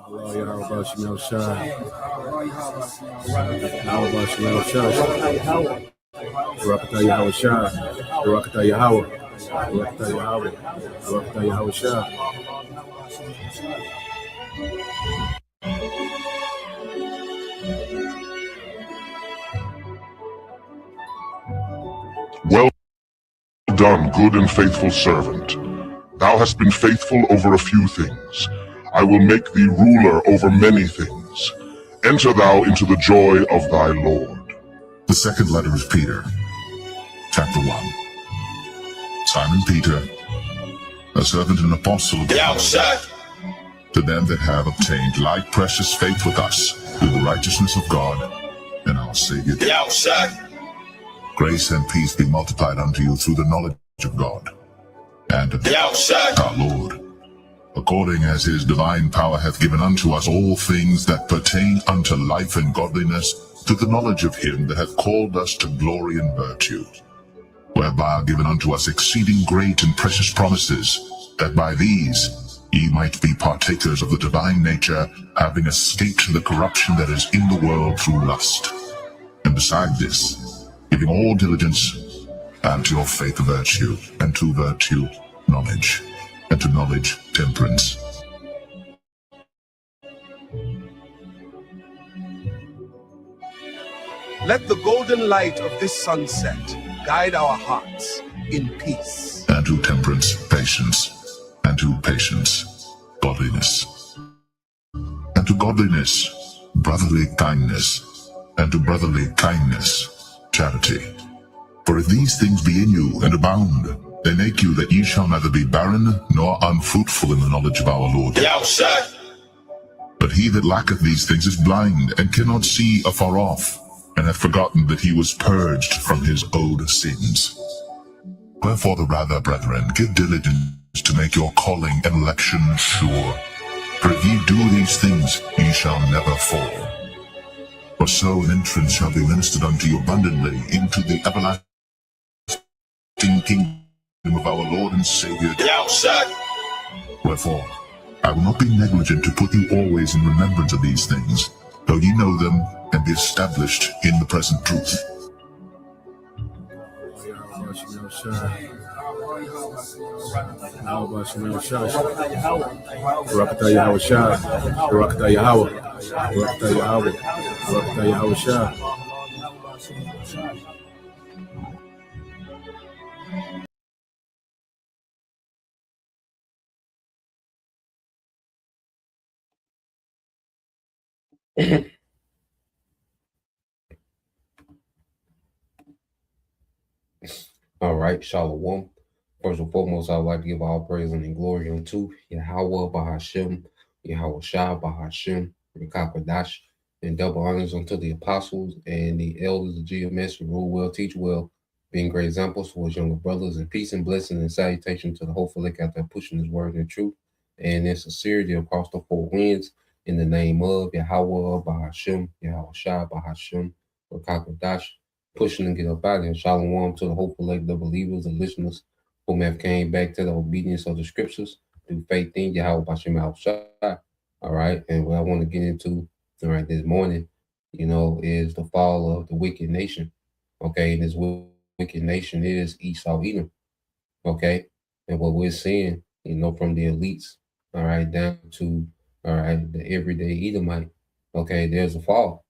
Allah, Yahweh Bashim El Shai. Yahweh Bashim El Shai. Barakatah Yahweh Shai. Barakatah Yahweh. Barakatah Yahweh. Barakatah Yahweh Shai. Well done, good and faithful servant. Thou hast been faithful over a few things. I will make thee ruler over many things. Enter thou into the joy of thy Lord. The second letter of Peter, chapter 1. Simon Peter, a servant and apostle of God, to them that have obtained like precious faith with us through the righteousness of God and our Savior. Grace and peace be multiplied unto you through the knowledge of God and of our Lord, according as his divine power hath given unto us all things that pertain unto life and godliness, to the knowledge of him that hath called us to glory and virtue, whereby are given unto us exceeding great and precious promises, that by these ye might be partakers of the divine nature, having escaped the corruption that is in the world through lust. And beside this, giving all diligence, and to your faith virtue, and to virtue knowledge, and to knowledge temperance. Let the golden light of this sunset guide our hearts in peace. And to temperance, patience, and to patience, godliness, and to godliness, brotherly kindness, and to brotherly kindness, charity. For if these things be in you and abound, they make you that ye shall neither be barren nor unfruitful in the knowledge of our Lord. But he that lacketh these things is blind, and cannot see afar off, and hath forgotten that he was purged from his old sins. Wherefore the rather, brethren, give diligence to make your calling and election sure. For if ye do these things, ye shall never fall. For so an entrance shall be ministered unto you abundantly into the everlasting kingdom of our Lord and Savior. Wherefore, I will not be negligent to put you always in remembrance of these things, though ye know them and be established in the present truth. Yahweh Bashim El Shai. Yahweh Bashim El Shai. Barakatah Yahweh Shai. Barakatah Yahweh. Barakatah Yahweh. Barakatah Yahweh Shai. All right, Shalom. First and foremost, I would like to give all praise and glory unto Yahweh Bahashem, Yahweh Shah Bahashem, Rekakadash, and double honors unto the apostles and the elders of GMS who rule well, teach well, being great examples for his younger brothers, and peace and blessing and salutation to the hopeful lake out there pushing his word and truth and in sincerity across the four winds in the name of Yahweh Bahashem, Yahweh Shah Bahashem, Rekakadash, pushing and get up out of here. Shalom to the hopeful lake, the believers, the listeners whom have came back to the obedience of the scriptures through faith in Yahweh Bashem Al-Shai. All right, and what I want to get into, all right, this morning, is the fall of the wicked nation. Okay, and this wicked nation is Esau Edom. Okay, and what we're seeing, from the elites, all right, down to, all right, the everyday Edomite. Okay, there's a fall.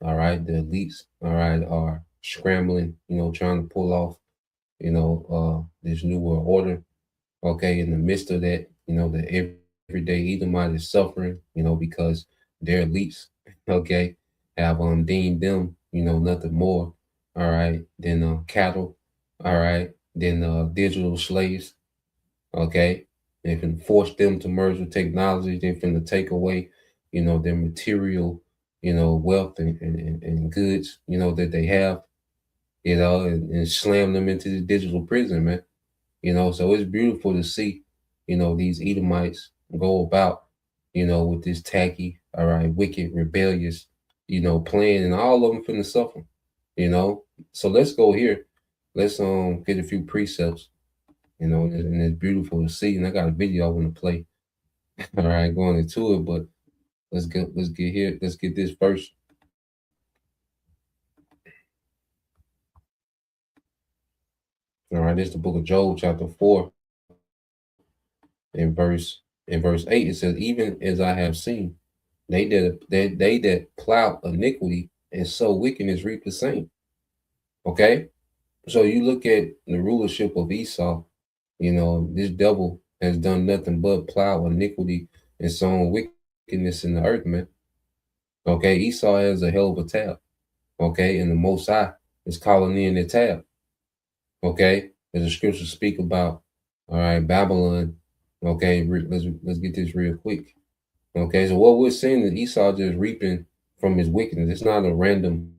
All right, the elites, all right, are scrambling, trying to pull off, this new world order. Okay, in the midst of that, the everyday Edomite is suffering, because their elites, okay, have deemed them, nothing more, all right, than cattle, all right, than digital slaves. Okay, they can force them to merge with technology. They can take away, their material, wealth and goods, that they have, and slam them into the digital prison, man. So it's beautiful to see, these Edomites go about, with this tacky, all right, wicked, rebellious, plan, and all of them finna suffer, So let's go here. Let's get a few precepts, and it's beautiful to see. And I got a video I want to play. All right, going into it, but Let's get here. Let's get this verse. All right, this is the book of Job, chapter 4, in verse 8. It says, "Even as I have seen, they that plow iniquity and sow wickedness reap the same." Okay, so you look at the rulership of Esau. You know, this devil has done nothing but plow iniquity and sown wickedness in the earth, man. Okay, Esau has a hell of a tab. Okay, and the Most High is calling in the tab. Okay, as the scriptures speak about, all right, Babylon. Okay, let's get this real quick. Okay, so what we're saying is Esau just reaping from his wickedness. It's not a random,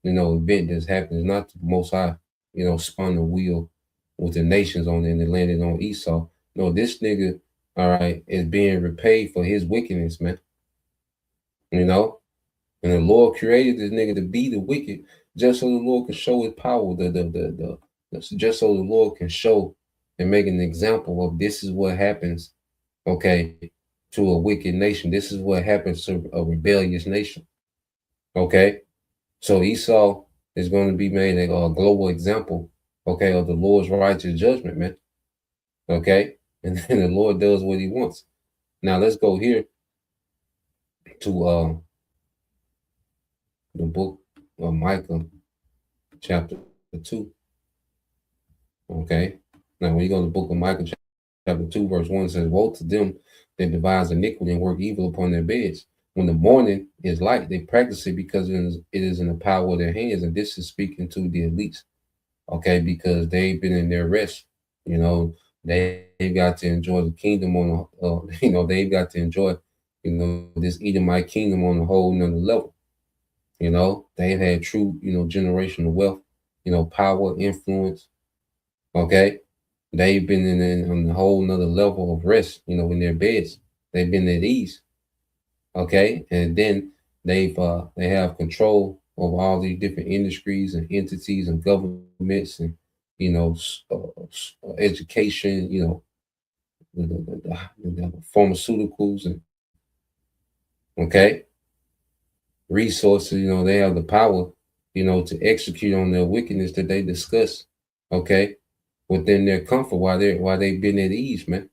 event that's happening. It's not the Most High, spun the wheel with the nations on it and it landed on Esau. No, this nigga, all right, is being repaid for his wickedness, man. You know, and the Lord created this nigga to be the wicked, just so the Lord can show his power. Just so the Lord can show and make an example of this is what happens, okay, to a wicked nation. This is what happens to a rebellious nation. Okay, so Esau is going to be made a global example, okay, of the Lord's righteous judgment, man. Okay, and then the Lord does what He wants. Now let's go here to the book of Micah, chapter 2. Okay. Now, when you go to the book of Micah, chapter 2, verse 1 says, "Woe to them that devise iniquity and work evil upon their beds. When the morning is light, they practice it because it is in the power of their hands." And this is speaking to the elites, okay, because they've been in their rest. They've got to enjoy the kingdom on, they've got to enjoy, this Edomite kingdom on a whole nother level. They've had true, generational wealth, power, influence. Okay, they've been on a whole nother level of rest, in their beds. They've been at ease. Okay, and then they have control of all these different industries and entities and governments and education, the pharmaceuticals and okay resources. They have the power, to execute on their wickedness that they discuss. Okay, within their comfort while they've been at ease, man.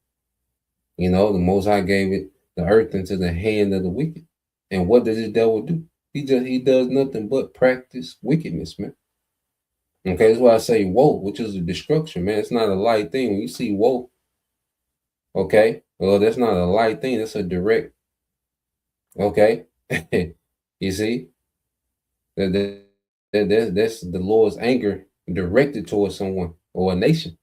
The Most High gave the earth into the hand of the wicked. And what does this devil do? He does nothing but practice wickedness, man. Okay, that's why I say woe, which is a destruction, man. It's not a light thing. When you see woe, okay, well, that's not a light thing. That's a direct, okay. You see, that's the Lord's anger directed towards someone or a nation.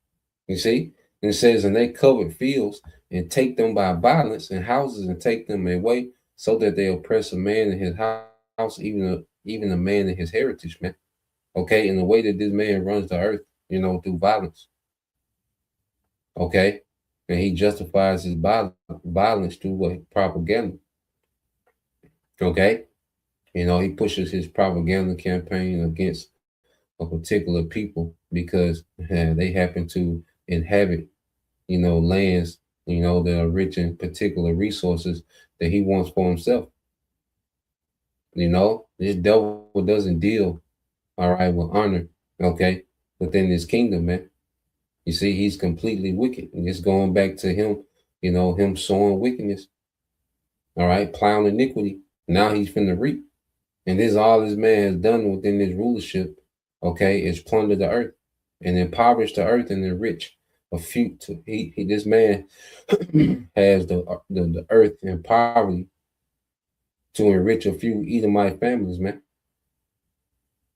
You see, and it says, "And they covered fields and take them by violence, and houses and take them away, so that they oppress a man in his house, even a man in his heritage," man. Okay, in the way that this man runs the earth, through violence. Okay, and he justifies his violence through what? Propaganda. Okay, he pushes his propaganda campaign against a particular people because they happen to inhabit, lands, that are rich in particular resources that he wants for himself. This devil doesn't deal, all right, with honor, okay, within his kingdom, man. You see, he's completely wicked. And it's going back to him, him sowing wickedness, all right, plowing iniquity. Now he's finna reap. And this all this man has done within his rulership, okay, is plunder the earth and impoverish the earth and enrich a few. This man has the earth in poverty to enrich a few Edomite families, man.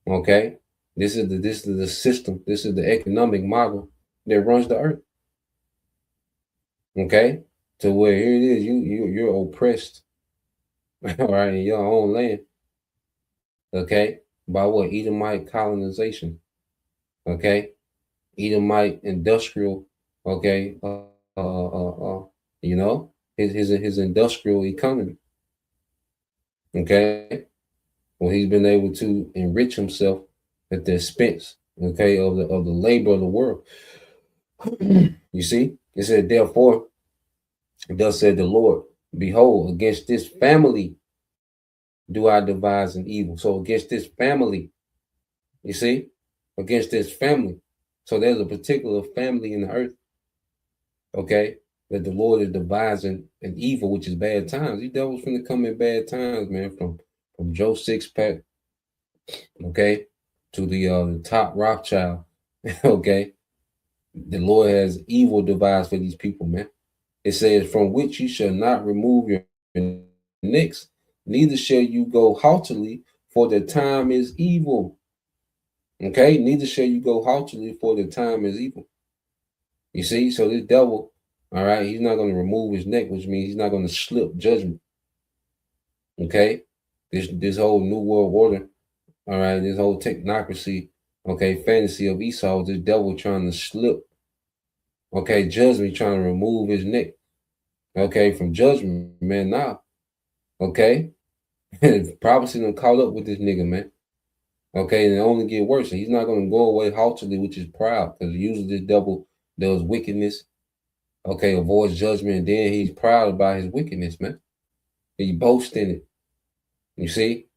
Okay, this is the system. This is the economic model that runs the earth. Okay, to where here it is, you're oppressed, all right, in your own land. Okay, by what? Edomite colonization. Okay, Edomite industrial. Okay, his industrial economy. Okay, well, he's been able to enrich himself at the expense, okay, of the labor of the world. You see, it said, "Therefore, thus said the Lord, Behold, against this family do I devise an evil. So against this family, you see, against this family. So there's a particular family in the earth, okay, that the Lord is devising an evil, which is bad times. These devils finna come in bad times, man, from Joe Sixpack, okay, to the top Rothschild, okay. The Lord has evil devised for these people, man. It says, from which you shall not remove your necks, neither shall you go haughtily, for the time is evil. Okay, neither shall you go haughtily, for the time is evil. You see, so this devil, all right, he's not going to remove his neck, which means he's not going to slip judgment. Okay, this whole new world order, all right, this whole technocracy, okay, fantasy of Esau, this devil trying to slip, okay, judgment, trying to remove his neck, okay, from judgment, man. Now, okay, prophecy done caught up with this nigga, man. Okay, and it only get worse. And he's not going to go away haughtily, which is proud, because usually this devil does wickedness, okay, avoids judgment, and then he's proud about his wickedness, man. He boasts in it. You see?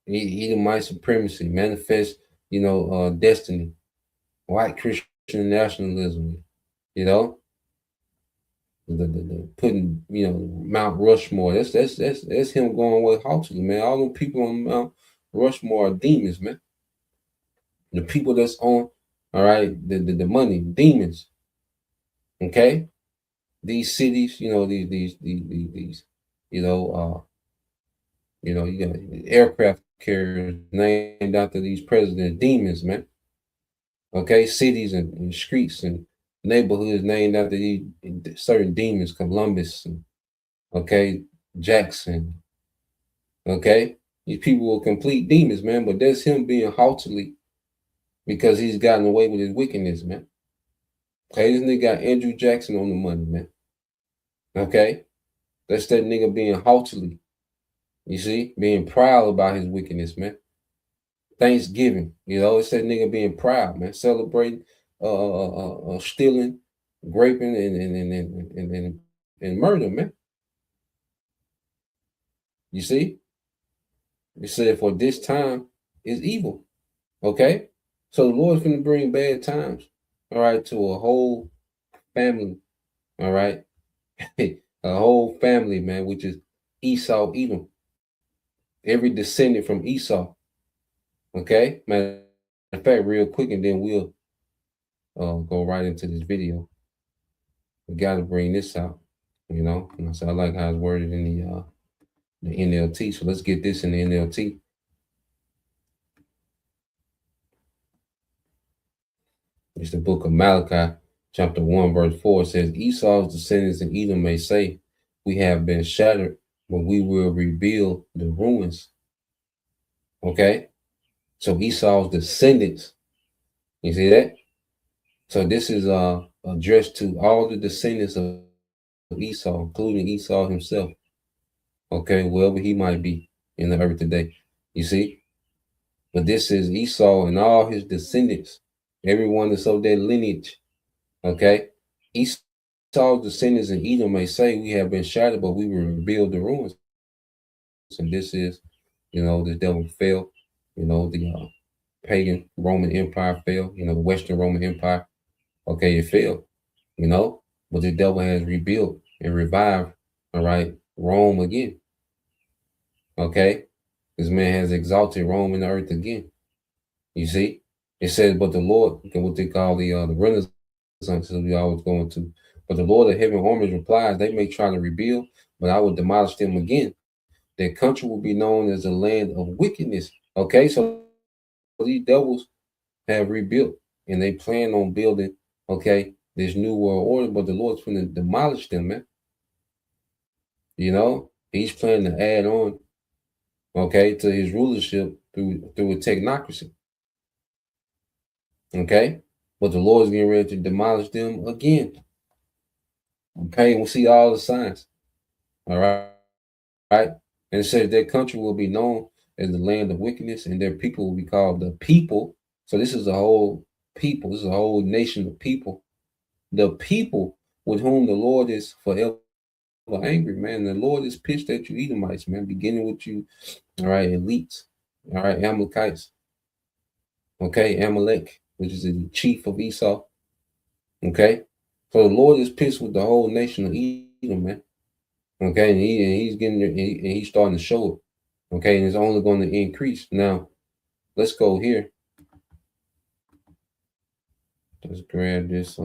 He the white supremacy, manifest, destiny, white Christian nationalism, you know, the putting, Mount Rushmore. That's him going away haughtily, man. All them people on Mount Rushmore are demons, man. The people that's on, all right, the money, demons. Okay, these cities, these, you got aircraft carriers named after these presidents, demons, man. Okay, cities and streets and neighborhoods named after these certain demons, Columbus, and, okay, Jackson. Okay, these people were complete demons, man. But that's him being haughtily because he's gotten away with his wickedness, man. Okay, this nigga got Andrew Jackson on the money, man. Okay, that's that nigga being haughtily. You see, being proud about his wickedness, man. Thanksgiving, it's that nigga being proud, man, celebrating, stealing, raping, and murder, man. You see, it said for this time is evil. Okay, so the Lord's gonna bring bad times, all right, to a whole family, all right, a whole family, man, which is Esau, Edom. Every descendant from Esau. Okay, matter of fact, real quick, and then we'll go right into this video. We got to bring this out, And so I like how it's worded in the NLT. So let's get this in the NLT. It's the book of Malachi, chapter 1, verse 4. It says, Esau's descendants in Edom may say, we have been shattered, but we will rebuild the ruins. Okay, so Esau's descendants, you see that? So this is addressed to all the descendants of Esau, including Esau himself. Okay, wherever he might be in the earth today, you see? But this is Esau and all his descendants, everyone that's of their lineage. Okay, Esau's descendants in Edom may say, we have been shattered, but we will rebuild the ruins. And this is, the devil fell, the pagan Roman Empire fell, the Western Roman Empire. Okay, it fell, but the devil has rebuilt and revived, all right, Rome again. Okay, this man has exalted Rome in the earth again. You see, it says, but the Lord, what they call the Renaissance, we always going to, but the Lord of heaven armies replies, they may try to rebuild, but I will demolish them again. Their country will be known as a land of wickedness. Okay, so these devils have rebuilt and they plan on building, okay, this new world order, but the Lord's going to demolish them, man. He's planning to add on, okay, to his rulership through a technocracy. Okay, but the Lord's getting ready to demolish them again. Okay, and we'll see all the signs. All right, and it says their country will be known as the land of wickedness, and their people will be called the people. So this is a whole people. This is a whole nation of people. The people with whom the Lord is forever angry, man. The Lord is pissed at you, Edomites, man, beginning with you, all right, elites, all right, Amalekites, okay, Amalek, which is the chief of Esau, okay. So the Lord is pissed with the whole nation of Edom, man, okay, and he's getting and he's starting to show it, okay, and it's only going to increase. Now, let's go here. Let's grab this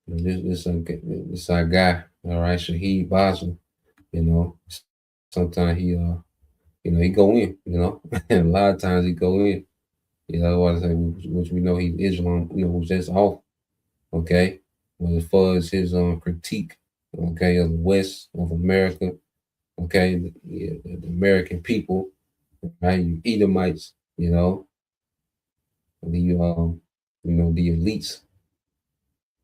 this our guy, all right, Shahid Basel. You know, sometimes he he go in, and a lot of times he go in. Which we know he's Islam, was just off. Okay, but as far as his critique, okay, of the West of America, okay, the American people, right, you Edomites, the the elites,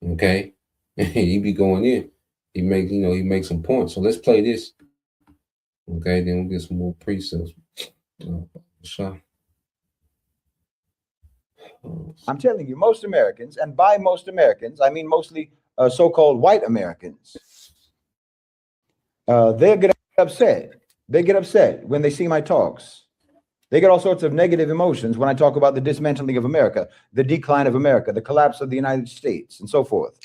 okay, he be going in. He makes some points. So let's play this. Okay, then we'll get some more precepts. I'm telling you, most Americans, and by most Americans, I mean mostly so-called white Americans, they get upset. They get upset when they see my talks. They get all sorts of negative emotions when I talk about the dismantling of America, the decline of America, the collapse of the United States, and so forth,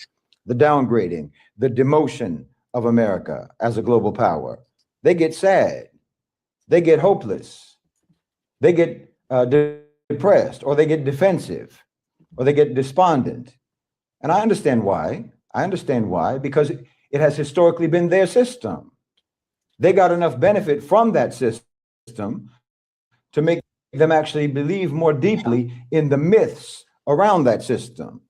the downgrading, the demotion of America as a global power. They get sad. They get hopeless. They get depressed, or they get defensive, or they get despondent. And I understand why. I understand why, because it has historically been their system. They got enough benefit from that system to make them actually believe more deeply in the myths around that system.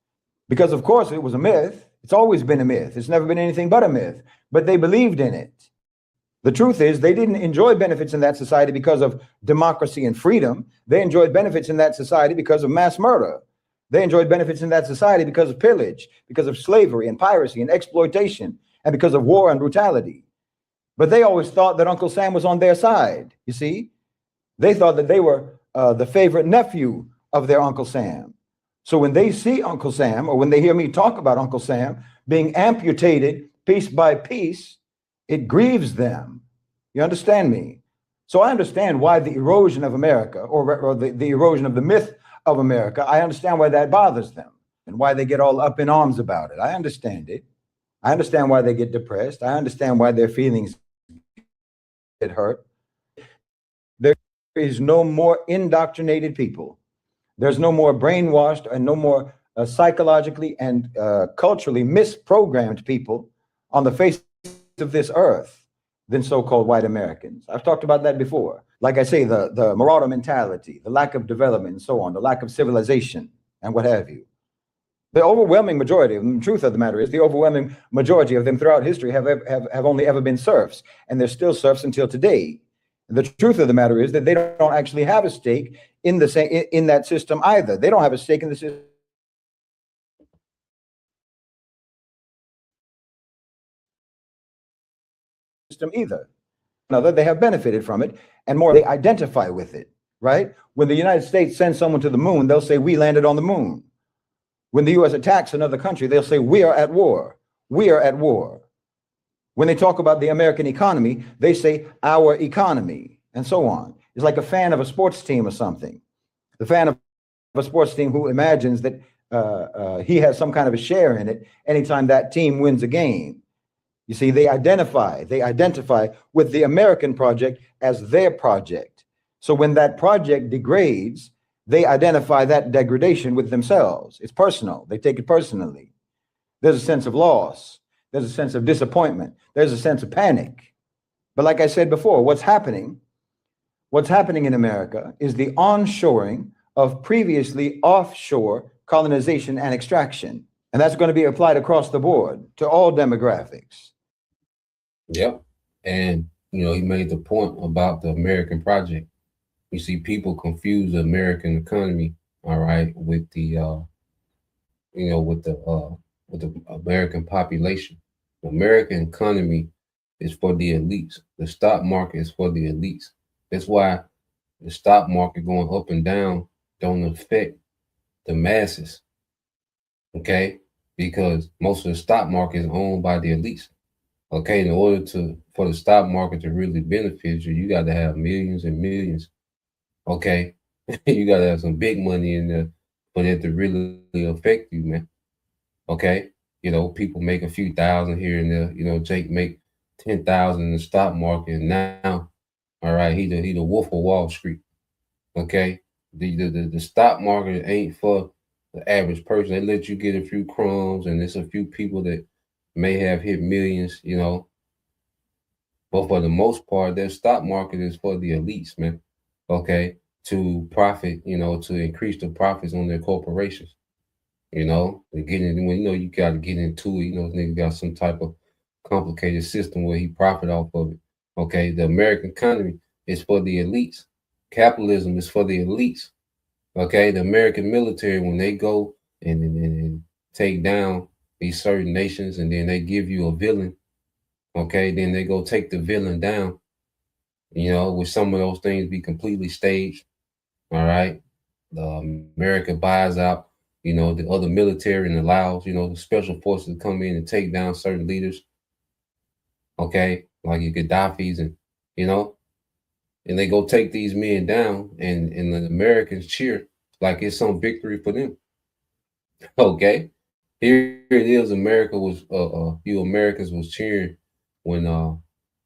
Because of course it was a myth. It's always been a myth. It's never been anything but a myth, but they believed in it. The truth is they didn't enjoy benefits in that society because of democracy and freedom. They enjoyed benefits in that society because of mass murder. They enjoyed benefits in that society because of pillage, because of slavery and piracy and exploitation, and because of war and brutality. But they always thought that Uncle Sam was on their side, you see? They thought that they were the favorite nephew of their Uncle Sam. So when they see Uncle Sam, or when they hear me talk about Uncle Sam being amputated piece by piece, it grieves them. You understand me? So I understand why the erosion of America, or the erosion of the myth of America, I understand why that bothers them and why they get all up in arms about it. I understand it. I understand why they get depressed. I understand why their feelings get hurt. There is no more indoctrinated people. There's no more brainwashed and no more psychologically and culturally misprogrammed people on the face of this earth than so-called white Americans. I've talked about that before. Like I say, the marauder mentality, the lack of development and so on, the lack of civilization and what have you. The overwhelming majority of them, the truth of the matter is, the overwhelming majority of them throughout history have only ever been serfs, and they're still serfs until today. The truth of the matter is that they don't actually have a stake in that system either. They don't have a stake in the system either. Another, they have benefited from it, and more, they identify with it, right? When the United States sends someone to the moon, they'll say, we landed on the moon. When the U.S. attacks another country, they'll say, we are at war. We are at war. When they talk about the American economy, they say, our economy, and so on. It's like a fan of a sports team or something. The fan of a sports team who imagines that he has some kind of a share in it anytime that team wins a game. You see, they identify with the American project as their project. So when that project degrades, they identify that degradation with themselves. It's personal. They take it personally. There's a sense of loss. There's a sense of disappointment. There's a sense of panic. But like I said before, what's happening in America is the onshoring of previously offshore colonization and extraction. And that's going to be applied across the board to all demographics. Yep. And, he made the point about the American project. You see, people confuse the American economy, all right, with the, with the American population. The American economy is for the elites. The stock market is for the elites. That's why the stock market going up and down don't affect the masses, okay? Because most of the stock market is owned by the elites. Okay, in order for the stock market to really benefit you, you got to have millions and millions. Okay, you got to have some big money in there for that to really affect you, man. Okay, people make a few thousand here and there. Jake make 10,000 in the stock market, and now, all right, he the wolf of Wall Street. Okay, the stock market ain't for the average person. They let you get a few crumbs, and there's a few people that may have hit millions, but for the most part, their stock market is for the elites, man. Okay, to profit, to increase the profits on their corporations. To get in, when you got to get into it. Nigga got some type of complicated system where he profit off of it. Okay, the American economy is for the elites. Capitalism is for the elites. Okay, the American military, when they go and take down these certain nations, and then they give you a villain. Okay, then they go take the villain down. With some of those things be completely staged. All right, America buys out, the other military and allows, the special forces to come in and take down certain leaders. Okay, like your Gaddafis and and they go take these men down, and the Americans cheer like it's some victory for them. Okay, here it is. America was, you Americans was cheering when,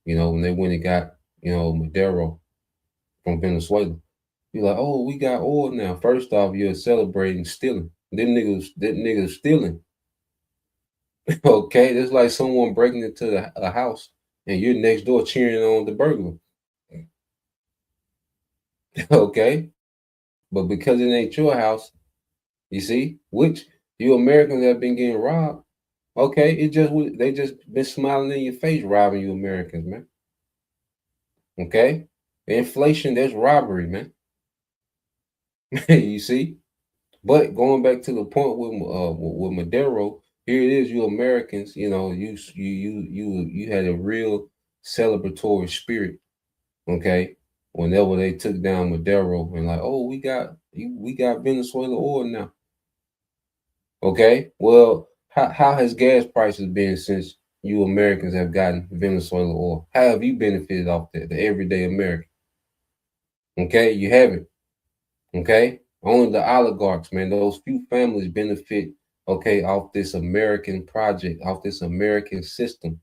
when they went and got, Maduro from Venezuela. You're like, oh, we got oil now. First off, you're celebrating stealing. Them niggas stealing. Okay, it's like someone breaking into a house and you're next door cheering on the burglar. Okay, but because it ain't your house, you see, which you Americans have been getting robbed. Okay, they just been smiling in your face, robbing you Americans, man. Okay, inflation, there's robbery, man. You see, but going back to the point with Maduro, here it is, you Americans, you had a real celebratory spirit, okay, whenever they took down Maduro, and like, oh, we got Venezuela oil now. Okay, well, how has gas prices been since you Americans have gotten Venezuela oil? How have you benefited off that, the everyday American? Okay, you haven't. Okay, only the oligarchs, man, those few families benefit, okay, off this American project, off this American system.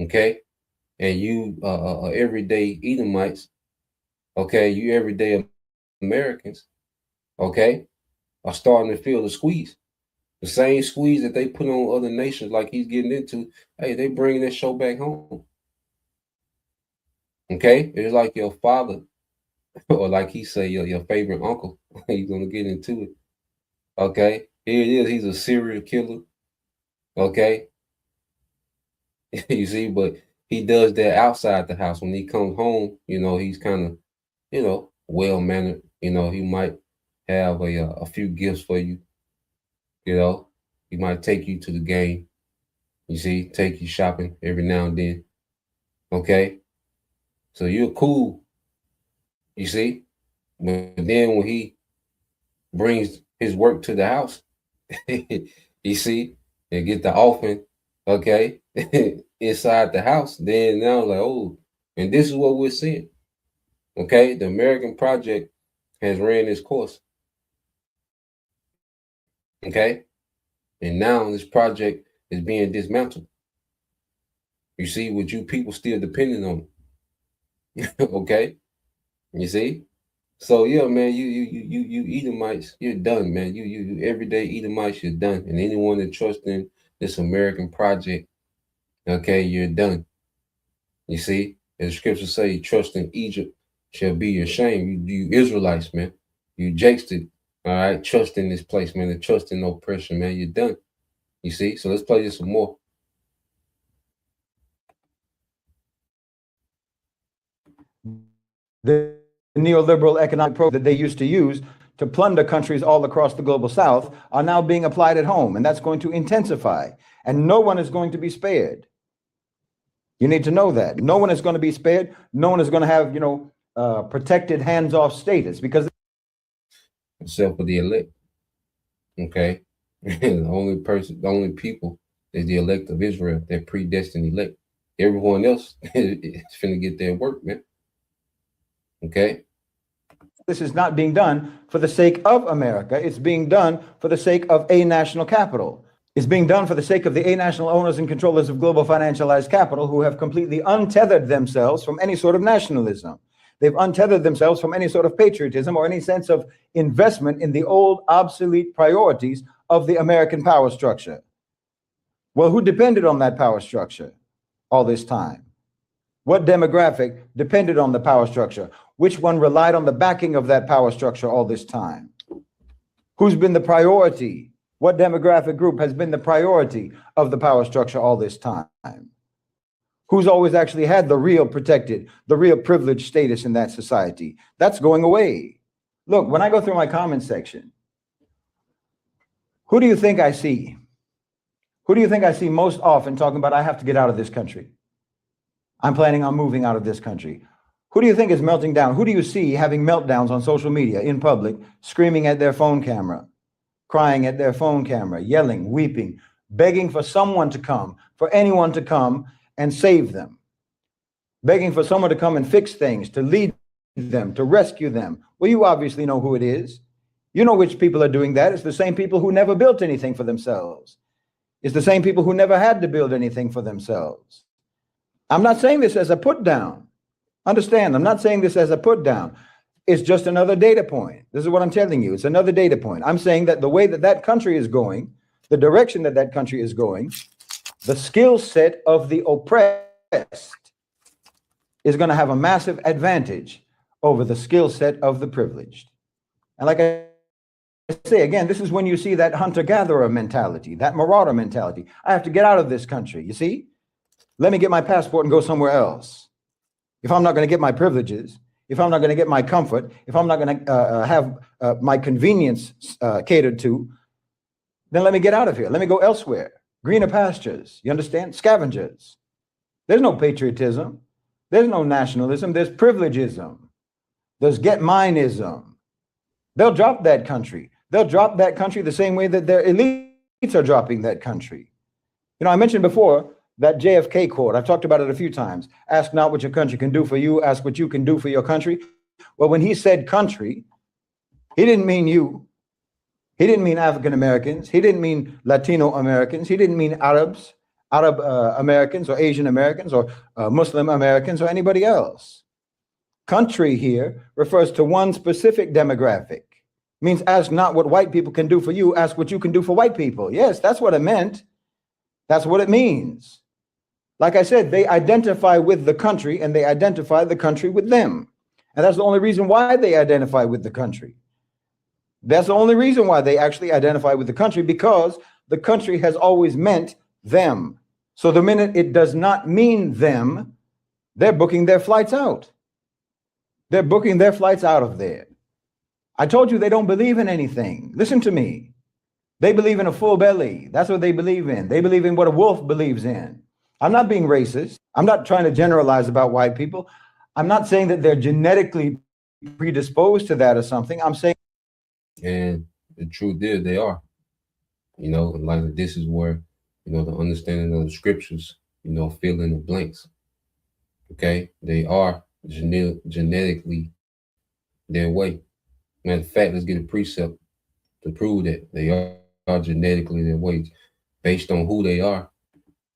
Okay, and you everyday Edomites, okay, you everyday Americans, okay, are starting to feel the squeeze. The same squeeze that they put on other nations, like he's getting into, hey, they bringing that show back home. Okay, it's like your father, or like he say, your favorite uncle. He's gonna get into it. Okay, here it is. He's a serial killer. Okay, you see, but he does that outside the house. When he comes home, he's kind of, well mannered. He might have a few gifts for you. He might take you to the game. You see, take you shopping every now and then. Okay, so you're cool. You see, but then when he brings his work to the house, you see, and get the offering, okay, inside the house, then now like, oh, and this is what we're seeing. Okay, the American project has ran its course. Okay, and now this project is being dismantled. You see, with you people still depending on it. Okay, you see. So yeah, man, you Edomites, you're done, man. You everyday Edomites, you're done. And anyone that trusts in this American project, okay, you're done. You see, as the scriptures say, trust in Egypt shall be your shame. You Israelites, man, you jakes it. All right, trust in this place, man. And trust in oppression, man. You're done. You see, so let's play this some more. The neoliberal economic program that they used to use to plunder countries all across the global south are now being applied at home, and that's going to intensify, and no one is going to be spared. You need to know that no one is going to be spared. No one is going to have, protected hands-off status, because except for the elect. Okay. The only people is the elect of Israel, that predestined elect. Everyone else is finna get their work, man. Okay. This is not being done for the sake of America. It's being done for the sake of a national capital. It's being done for the sake of the a national owners and controllers of global financialized capital who have completely untethered themselves from any sort of nationalism. They've untethered themselves from any sort of patriotism or any sense of investment in the old obsolete priorities of the American power structure. Well, who depended on that power structure all this time? What demographic depended on the power structure? Which one relied on the backing of that power structure all this time? Who's been the priority? What demographic group has been the priority of the power structure all this time? Who's always actually had the real protected, the real privileged status in that society? That's going away. Look, when I go through my comment section, who do you think I see? Who do you think I see most often talking about, I have to get out of this country? I'm planning on moving out of this country. Who do you think is melting down? Who do you see having meltdowns on social media in public, screaming at their phone camera, crying at their phone camera, yelling, weeping, begging for someone to come, for anyone to come and save them, begging for someone to come and fix things, to lead them, to rescue them? Well, you obviously know who it is. You know which people are doing that. It's the same people who never built anything for themselves. It's the same people who never had to build anything for themselves. I'm not saying this as a put down. Understand, I'm not saying this as a put down. It's just another data point. This is what I'm telling you. It's another data point. I'm saying that the way that that country is going, the direction that that country is going, the skill set of the oppressed is going to have a massive advantage over the skill set of the privileged. And like I say again, this is when you see that hunter-gatherer mentality, that marauder mentality. I have to get out of this country, you see? Let me get my passport and go somewhere else. If I'm not going to get my privileges, if I'm not going to get my comfort, if I'm not going to have my convenience catered to, then let me get out of here. Let me go elsewhere. Greener pastures, you understand? Scavengers. There's no patriotism. There's no nationalism. There's privilegism. There's get mineism. They'll drop that country. They'll drop that country the same way that their elites are dropping that country. You know, I mentioned before that JFK quote. I've talked about it a few times. Ask not what your country can do for you, ask what you can do for your country. Well, when he said country, he didn't mean you. He didn't mean African Americans. He didn't mean Latino Americans. He didn't mean Arab Americans or Asian Americans or Muslim Americans or anybody else. Country here refers to one specific demographic. Means ask not what white people can do for you, ask what you can do for white people. Yes, that's what it meant. That's what it means. Like I said, they identify with the country and they identify the country with them. And that's the only reason why they identify with the country. That's the only reason why they actually identify with the country, because the country has always meant them. So the minute it does not mean them, they're booking their flights out. They're booking their flights out of there. I told you they don't believe in anything. Listen to me. They believe in a full belly. That's what they believe in. They believe in what a wolf believes in. I'm not being racist. I'm not trying to generalize about white people. I'm not saying that they're genetically predisposed to that or something. I'm saying. And the truth is they are. You know, like this is where, you know, the understanding of the scriptures, you know, fill in the blanks. Okay? They are genetically their way. Matter of fact, let's get a precept to prove that they are genetically their way based on who they are.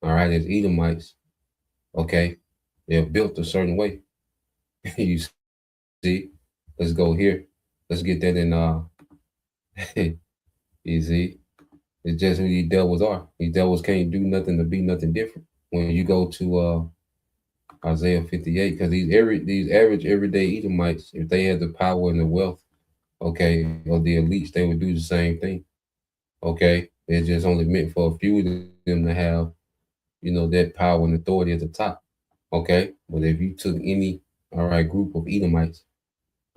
All right, as Edomites, okay, they're built a certain way. You see, let's go here. Let's get that in. You see, it's just who these devils are. These devils can't do nothing to be nothing different. When you go to Isaiah 58, because these average everyday Edomites, if they had the power and the wealth, okay, of the elites, they would do the same thing. Okay, it's just only meant for a few of them to have, you know, that power and authority at the top. Okay, but if you took any, all right, group of Edomites,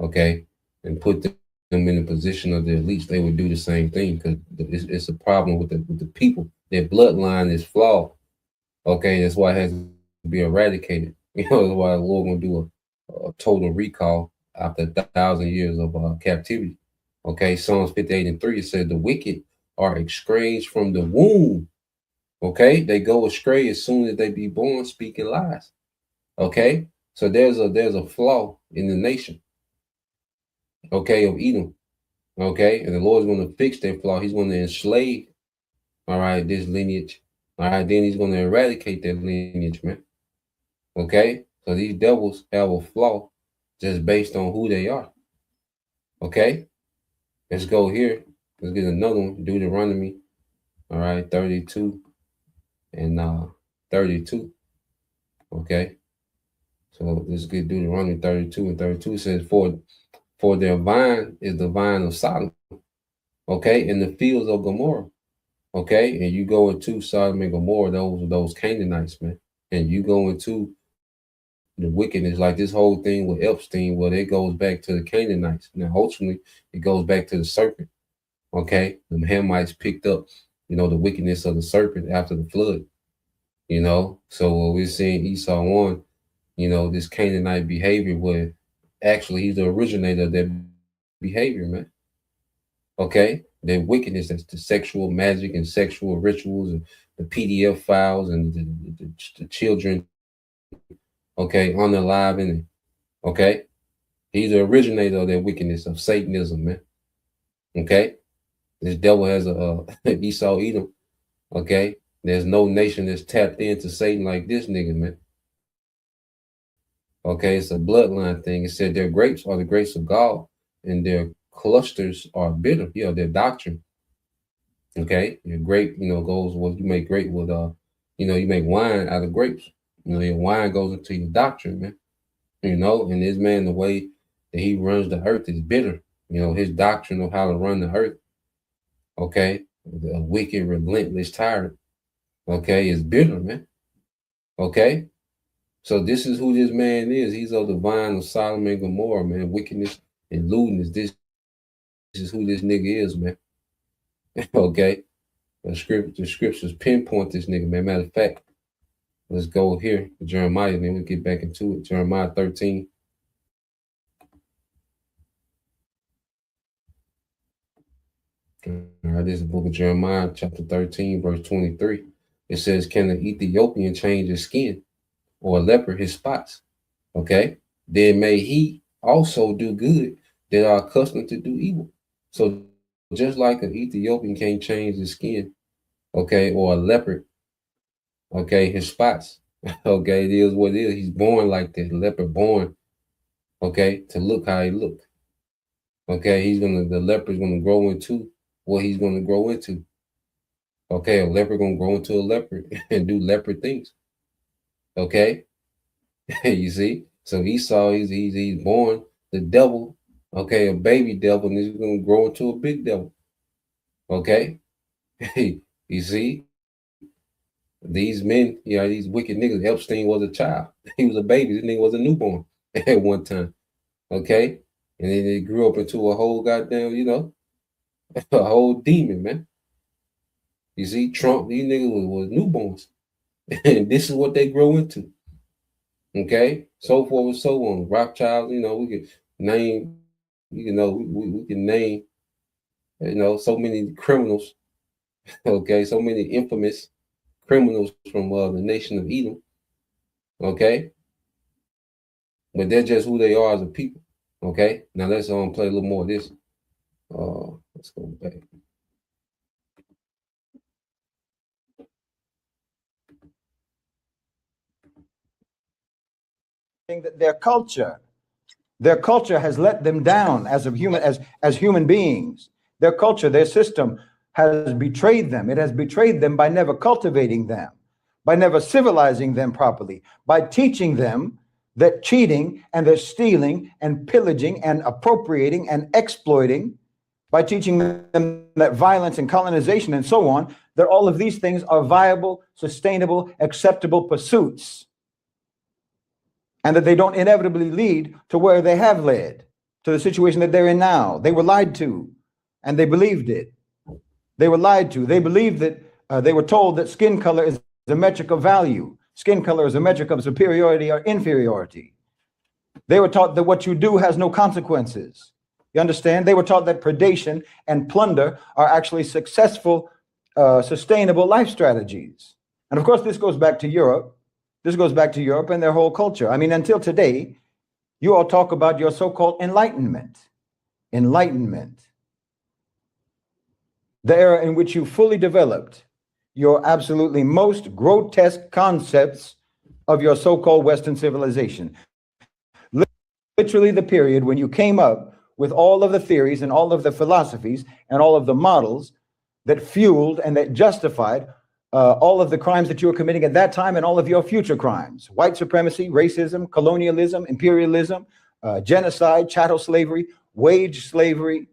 okay, and put them in the position of the elites, they would do the same thing, because it's a problem with the people. Their bloodline is flawed. Okay, that's why it has to be eradicated. You know, that's why the Lord gonna do a total recall after 1,000 years of captivity. Okay, Psalms 58:3 said the wicked are estranged from the womb. Okay, they go astray as soon as they be born, speaking lies. Okay, so there's a flaw in the nation. Okay, of Edom. Okay, and the Lord's going to fix that flaw. He's going to enslave, all right, this lineage. All right, then he's going to eradicate that lineage, man. Okay, so these devils have a flaw just based on who they are. Okay, let's go here. Let's get another one. Deuteronomy, all right, 32 and 32. Okay, so let's get Deuteronomy 32 and 32. Says, for their vine is the vine of Sodom, okay, in the fields of Gomorrah, okay, and you go into Sodom and Gomorrah, those Canaanites, man, and you go into the wickedness, like this whole thing with Epstein, well, it goes back to the Canaanites. Now, ultimately, it goes back to the serpent, okay? The Hamites picked up, the wickedness of the serpent after the flood, So what we're seeing Esau on, this Canaanite behavior where actually he's the originator of that behavior, man. Okay? Their wickedness, that's the sexual magic and sexual rituals and the PDF files and the children, okay, unaliving, okay? He's the originator of that wickedness of Satanism, man. Okay? This devil has a Esau Edom, okay? There's no nation that's tapped into Satan like this nigga, man. Okay, it's a bloodline thing. It said their grapes are the grapes of God, and their clusters are bitter. Their doctrine. Okay, your grape, goes what you make grape with. You make wine out of grapes. Your wine goes into your doctrine, man. And this man, the way that he runs the earth is bitter. His doctrine of how to run the earth. Okay, the wicked, relentless tyrant. Okay, is bitter, man. Okay. So this is who this man is. He's of the vine of Sodom and Gomorrah, man. Wickedness and lewdness. This is who this nigga is, man. Okay. The scriptures pinpoint this nigga, man. Matter of fact, let's go here to Jeremiah, and then we'll get back into it. Jeremiah 13. All right, this is the book of Jeremiah, chapter 13, verse 23. It says, can an Ethiopian change his skin, or a leper his spots? Okay, then may he also do good that are accustomed to do evil. So just like an Ethiopian can't change his skin, okay, or a leopard, okay, his spots, okay, it is what it is. He's born like that, leopard born, okay, to look how he look. Okay, the leopard's gonna grow into what he's gonna grow into. Okay, a leopard gonna grow into a leopard and do leopard things. Okay, you see, so Esau, he's born the devil, okay, a baby devil, and he's gonna grow into a big devil. Okay, you see, these men, these wicked niggas. Epstein was a child; he was a baby. This nigga was a newborn at one time. Okay, and then they grew up into a whole goddamn, a whole demon, man. You see, Trump, these niggas was newborns, and this is what they grow into. Okay, so forth and so on. Rothschild, we could name, we can name, so many criminals. Okay, so many infamous criminals from the nation of Edom. Okay, but they're just who they are as a people. Okay, now let's play a little more of this. Let's go back. That their culture has let them down as human beings. Their culture, their system has betrayed them. It has betrayed them by never cultivating them, by never civilizing them properly, by teaching them that cheating and they're stealing and pillaging and appropriating and exploiting, by teaching them that violence and colonization and so on, that all of these things are viable, sustainable, acceptable pursuits, and that they don't inevitably lead to where they have led, to the situation that they're in now. They were lied to, and they believed it. They were lied to. They believed that they were told that skin color is a metric of value. Skin color is a metric of superiority or inferiority. They were taught that what you do has no consequences. You understand? They were taught that predation and plunder are actually successful, sustainable life strategies. And of course, this goes back to Europe. This goes back to Europe and their whole culture. I mean, until today, you all talk about your so-called enlightenment. Enlightenment. The era in which you fully developed your absolutely most grotesque concepts of your so-called Western civilization. Literally the period when you came up with all of the theories and all of the philosophies and all of the models that fueled and that justified all of the crimes that you were committing at that time and all of your future crimes: white supremacy, racism, colonialism, imperialism, genocide, chattel slavery, wage slavery,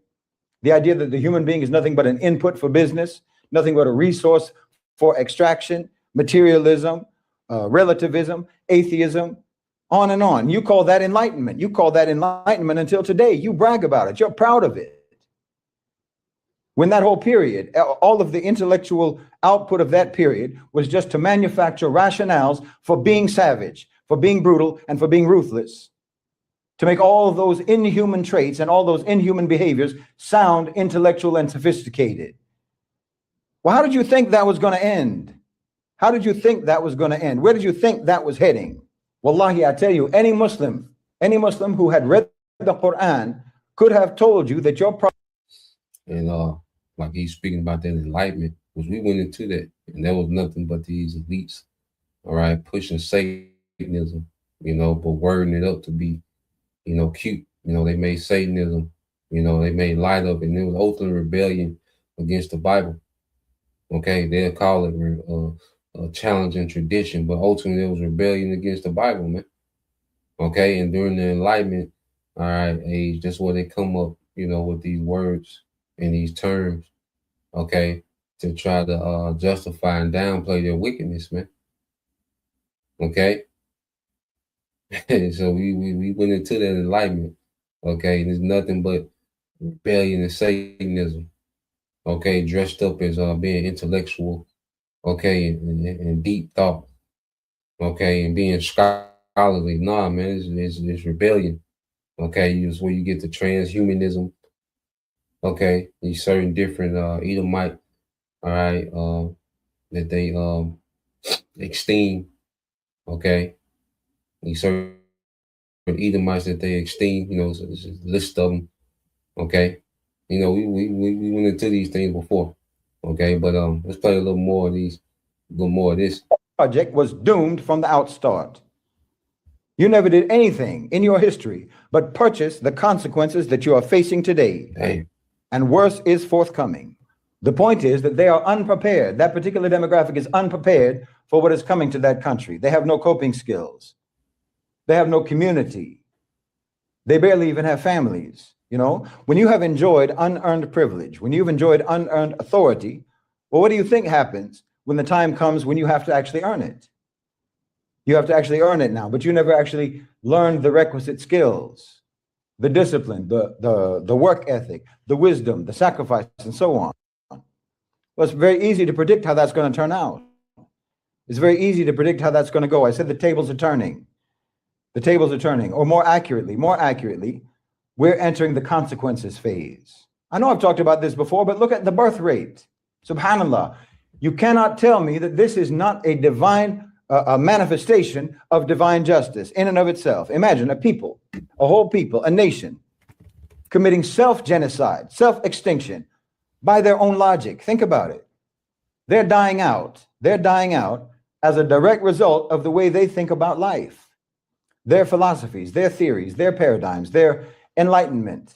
the idea that the human being is nothing but an input for business, nothing but a resource for extraction, materialism, relativism, atheism, on and on. You call that enlightenment. You call that enlightenment until today. You brag about it. You're proud of it. When that whole period, all of the intellectual output of that period was just to manufacture rationales for being savage, for being brutal, and for being ruthless, to make all of those inhuman traits and all those inhuman behaviors sound intellectual and sophisticated. Well, how did you think that was going to end? How did you think that was going to end? Where did you think that was heading? Wallahi, I tell you, any Muslim who had read the Quran could have told you that your problem. And like he's speaking about that enlightenment, because we went into that, and there was nothing but these elites, all right, pushing Satanism, but wording it up to be, cute. They made Satanism, they made light of it, and it was ultimate rebellion against the Bible. Okay, they'll call it a challenging tradition, but ultimately it was rebellion against the Bible, man. Okay, and during the Enlightenment, all right, age, that's where they come up, with these words and these terms, okay, to try to justify and downplay their wickedness, man. Okay, so we went into that Enlightenment, okay, and there's nothing but rebellion and Satanism, okay, dressed up as being intellectual, okay, and deep thought, okay, and being scholarly. Nah, man, it's rebellion, okay. It's where you get the transhumanism, okay, these certain different Edomite, all right, that they esteem, okay, these certain Edomites that they esteem, it's a list of them, okay. We went into these things before, okay, but let's play a little more of this. Project was doomed from the outstart. You never did anything in your history but purchase the consequences that you are facing today. Damn. And worse is forthcoming. The point is that they are unprepared. That particular demographic is unprepared for what is coming to that country. They have no coping skills. They have no community. They barely even have families. When you have enjoyed unearned privilege, when you've enjoyed unearned authority, well, what do you think happens when the time comes when you have to actually earn it? You have to actually earn it now, but you never actually learned the requisite skills, the discipline, the work ethic, the wisdom, the sacrifice, and so on. Well, it's very easy to predict how that's going to turn out. It's very easy to predict how that's going to go. I said the tables are turning. The tables are turning, or more accurately, we're entering the consequences phase. I know I've talked about this before, but look at the birth rate. Subhanallah. You cannot tell me that this is not a divine a manifestation of divine justice in and of itself. Imagine a people, a whole people, a nation committing self-genocide, self-extinction by their own logic. Think about it. They're dying out. They're dying out as a direct result of the way they think about life, their philosophies, their theories, their paradigms, their enlightenment.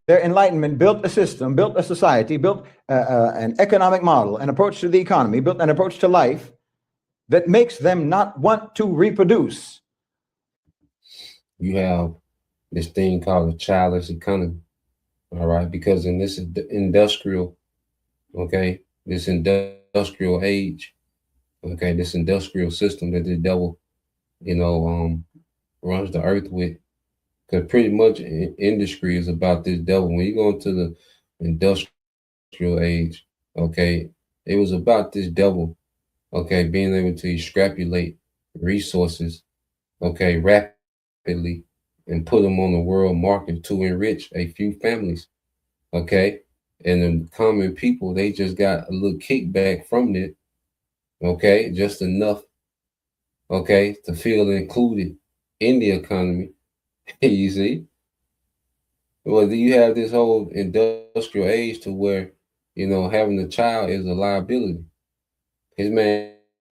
Their enlightenment built a system, built a society, built an economic model, an approach to the economy, built an approach to life that makes them not want to reproduce. You have this thing called a childless economy, all right? Because in this industrial, okay, this industrial age, okay, this industrial system that the devil, runs the earth with, because pretty much industry is about this devil. When you go into the industrial age, okay, it was about this devil, okay, being able to extrapolate resources, okay, rapidly, and put them on the world market to enrich a few families. Okay. And the common people, they just got a little kickback from it. Okay. Just enough. Okay. To feel included in the economy. You see? Well, you have this whole industrial age to where, having a child is a liability. His man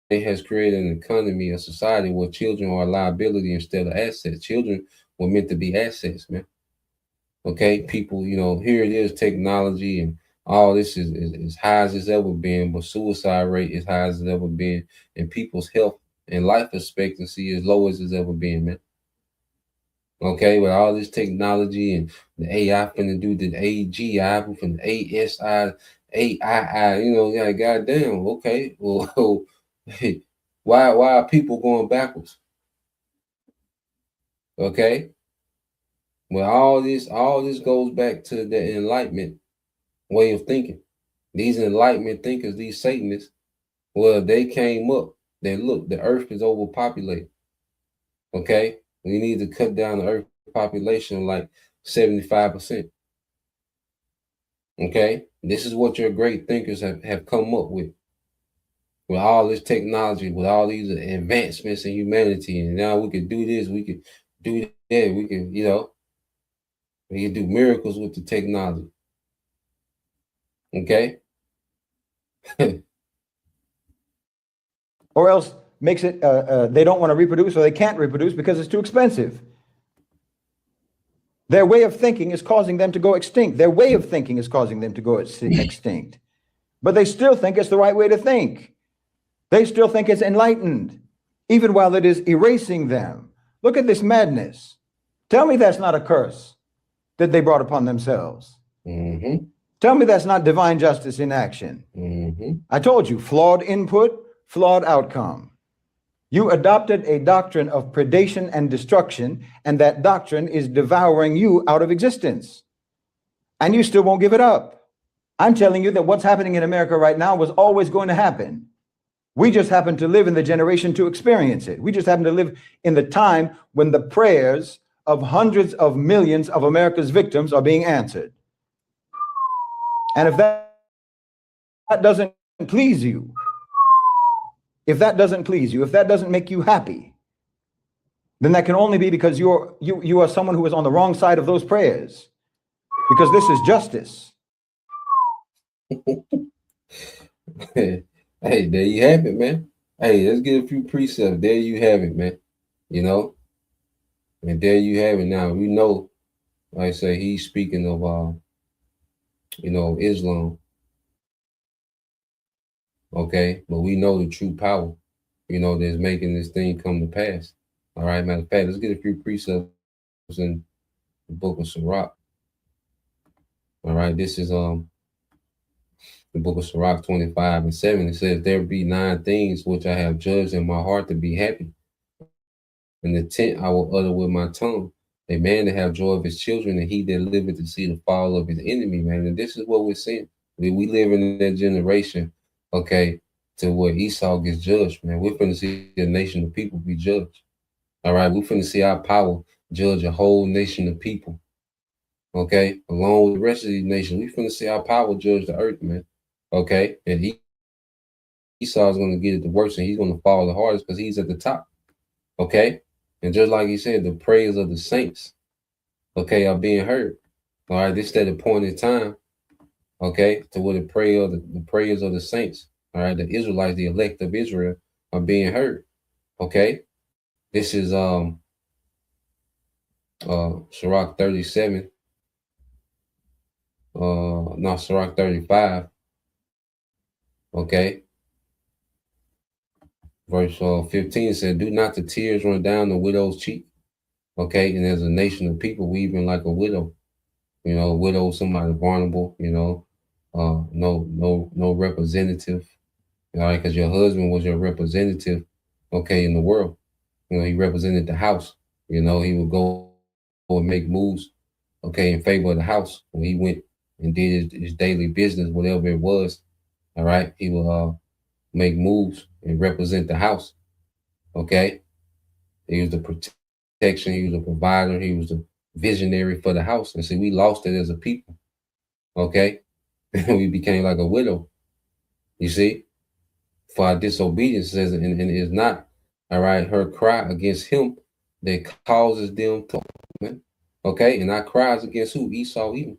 has created an economy, a society where children are a liability instead of assets. Children were meant to be assets, man. Okay, people, here it is, technology and all this is as high as it's ever been, but suicide rate is high as it's ever been, and people's health and life expectancy is low as it's ever been, man. Okay, with all this technology and the AI finna do the AGI, we finna ASI, AII, yeah, goddamn, okay. Well, why are people going backwards? Okay. Well, all this goes back to the Enlightenment way of thinking. These Enlightenment thinkers, these Satanists, well, they came up. They look, the earth is overpopulated. Okay. We need to cut down the earth population like 75%. Okay. This is what your great thinkers have come up with all this technology, with all these advancements in humanity. And now we could do this, we could do that, we can, we can do miracles with the technology. Okay. Or else makes it, they don't want to reproduce, or they can't reproduce because it's too expensive. Their way of thinking is causing them to go extinct. Their way of thinking is causing them to go extinct. But they still think it's the right way to think. They still think it's enlightened, even while it is erasing them. Look at this madness. Tell me that's not a curse that they brought upon themselves. Mm-hmm. Tell me that's not divine justice in action. Mm-hmm. I told you, flawed input, flawed outcome. You adopted a doctrine of predation and destruction, and that doctrine is devouring you out of existence. And you still won't give it up. I'm telling you that what's happening in America right now was always going to happen. We just happen to live in the generation to experience it. We just happen to live in the time when the prayers of hundreds of millions of America's victims are being answered. And if that doesn't please you, if that doesn't make you happy, then that can only be because you are someone who is on the wrong side of those prayers, because this is justice. Hey, there you have it, man. Hey, let's get a few precepts. There you have it, man. And there you have it. Now we know, like I say, he's speaking of Islam. Okay, but we know the true power, that's making this thing come to pass. All right, matter of fact, let's get a few precepts in the book of Sirach. All right, this is the book of Sirach 25:7. It says, "There be 9 things which I have judged in my heart to be happy, and the 10th I will utter with my tongue. A man to have joy of his children, and he that liveth to see the fall of his enemy," man. And this is what we're seeing. We live in that generation, okay, to where Esau gets judged, man. We're finna see a nation of people be judged. All right, we're finna see our power judge a whole nation of people. Okay, along with the rest of these nations, we're finna see our power judge the earth, man. Okay, and Esau's gonna get it the worst, and he's gonna fall the hardest because he's at the top. Okay, and just like he said, the prayers of the saints, okay, are being heard. All right, this is at a point in time, okay, to where the prayers of the saints, all right, the Israelites, the elect of Israel, are being heard. Okay, this is Sirach 37, Sirach 35. Okay, verse 15 said, "Do not the tears run down the widow's cheek?" Okay, and as a nation of people, we even like a widow. A widow, somebody vulnerable. No representative. All right, because your husband was your representative. Okay, in the world, he represented the house. He would go and make moves. Okay, in favor of the house when he went and did his daily business, whatever it was. All right, he will make moves and represent the house. Okay, he was the protection. He was a provider. He was a visionary for the house. And see, we lost it as a people. Okay. We became like a widow. You see, for our disobedience, says, and it is not, all right, her cry against him that causes them to, man. Okay. And our cries against who? Esau even.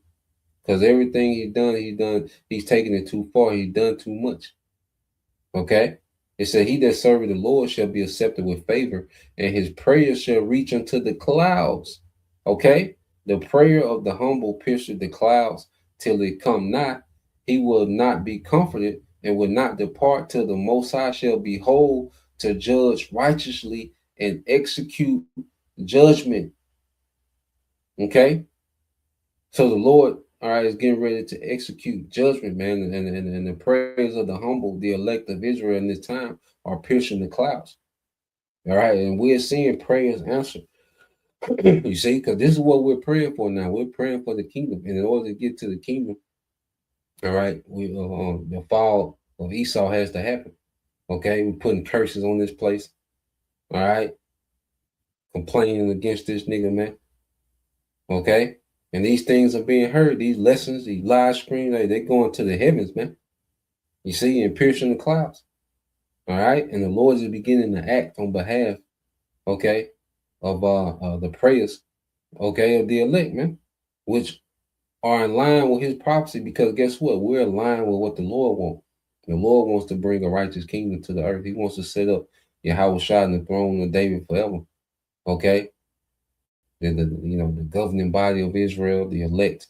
Because everything he's taken it too far. He's done too much. Okay. It said, he that serveth the Lord shall be accepted with favor, and his prayer shall reach unto the clouds. Okay. The prayer of the humble pierceth the clouds till it come not. He will not be comforted and will not depart till the Most High shall be whole to judge righteously and execute judgment. Okay. So the Lord, all right, is getting ready to execute judgment, man. And the prayers of the humble, the elect of Israel in this time, are piercing the clouds. All right. And we're seeing prayers answered. You see, because this is what we're praying for now. We're praying for the kingdom. And in order to get to the kingdom, all right, the fall of Esau has to happen. Okay. We're putting curses on this place. All right. Complaining against this nigga, man. Okay. And these things are being heard, these lessons, these live streams, they're going to the heavens, man. You see, and piercing the clouds. All right. And the Lord is beginning to act on behalf, okay, of the prayers, okay, of the elect, man, which are in line with his prophecy, because guess what? We're in line with what the Lord wants. The Lord wants to bring a righteous kingdom to the earth. He wants to set up Yahweh Shah in the throne of David forever. Okay. The governing body of Israel, the elect,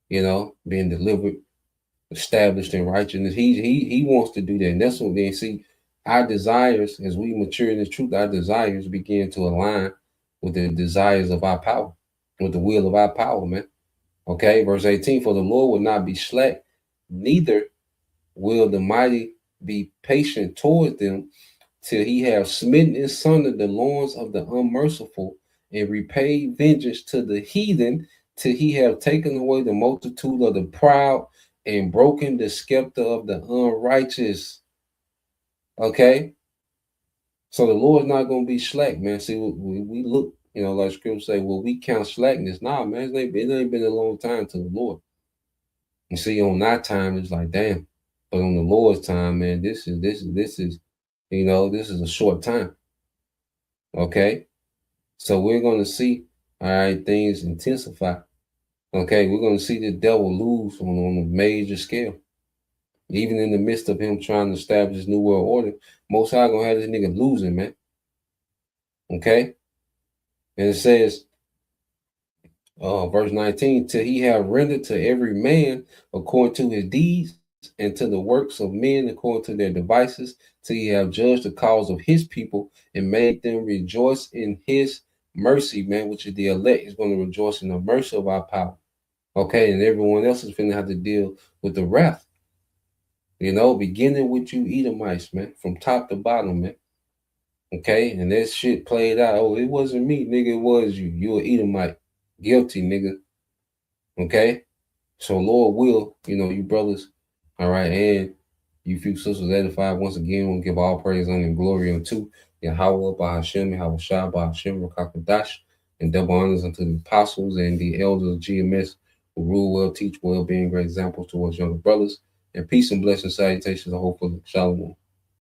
being delivered, established in righteousness. He wants to do that. And that's what they see. Our desires, as we mature in the truth, our desires begin to align with the desires of our power, with the will of our power, man. Okay, verse 18, for the Lord will not be slack, neither will the mighty be patient toward them, till he have smitten asunder the loins of the unmerciful, and repay vengeance to the heathen, till he have taken away the multitude of the proud and broken the scepter of the unrighteous. Okay. So the Lord's not going to be slack, man. See, we look, like scripture say, well, we count slackness. Nah, man, it ain't been a long time to the Lord. You see, on our time, it's like, damn. But on the Lord's time, man, this is, this is a short time. Okay. So we're going to see, all right, things intensify. Okay, we're going to see the devil lose on a major scale. Even in the midst of him trying to establish this new world order, Most High going to have this nigga losing, man. Okay? And it says, verse 19, till he have rendered to every man according to his deeds, and to the works of men according to their devices, till he have judged the cause of his people and made them rejoice in his mercy, man, which is the elect is going to rejoice in the mercy of our power. Okay, and everyone else is going to have to deal with the wrath. Beginning with you Edomites, man, from top to bottom, man. Okay, and that shit played out. Oh, it wasn't me, nigga, it was you. You an Edomite. Guilty, nigga. Okay? So Lord will, you brothers, all right, and you few sisters edified, once again, we'll give all praise, honor, and glory unto Yahweh, Bahashem, Yahweh Shah, Bahashem, Rakakadash, and double honors unto the apostles and the elders of GMS who rule well, teach well, being great examples towards younger brothers. And peace and blessings, salutations, and hopefully, shalom.